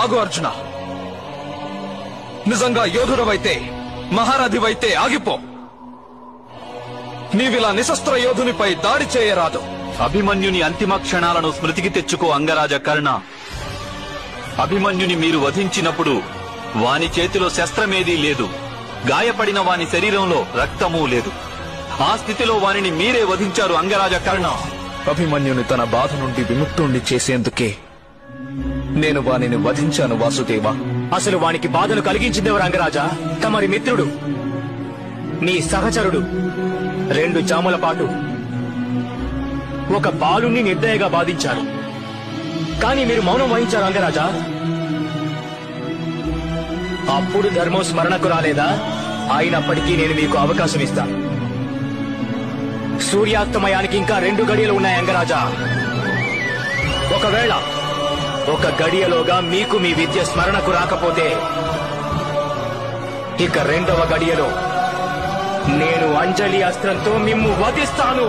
ఆగు అర్జున. నిజంగా యోధుడవైతే, మహారథివైతే ఆగిపో. నీవిలా నిశస్త్ర యోధునిపై దాడి చేయరాదు. అభిమన్యుని అంతిమ క్షణాలను స్మృతికి తెచ్చుకో అంగరాజ కర్ణ. అభిమన్యుని మీరు వధించినప్పుడు వాని చేతిలో శస్త్రమేదీ లేదు, గాయపడిన వాని శరీరంలో రక్తమూ లేదు. ఆ స్థితిలో వానిని మీరే వధించారు అంగరాజ కర్ణ. అభిమన్యుని తన బాధ నుండి విముక్తుణ్ణి చేసేందుకే నేను వానిని వధించాను వాసుదేవ. అసలు వానికి బాధను కలిగించిందెవరు అంగరాజా? తమరి మిత్రుడు, నీ సహచరుడు. 2 జాముల పాటు ఒక బాలుణ్ణి నిర్దయగా బాధించారు. కానీ మీరు మౌనం వహించారు అంగరాజా. అప్పుడు ధర్మం స్మరణకు రాలేదా? అయినప్పటికీ నేను మీకు అవకాశం ఇస్తాను. సూర్యాస్తమయానికి ఇంకా 2 గడియలు ఉన్నాయి అంగరాజా. ఒకవేళ 1 గడియలోగా మీకు మీ విద్య స్మరణకు రాకపోతే, ఇక 2వ గడియలో నేను అంజలి అస్త్రంతో మిమ్ము వధిస్తాను.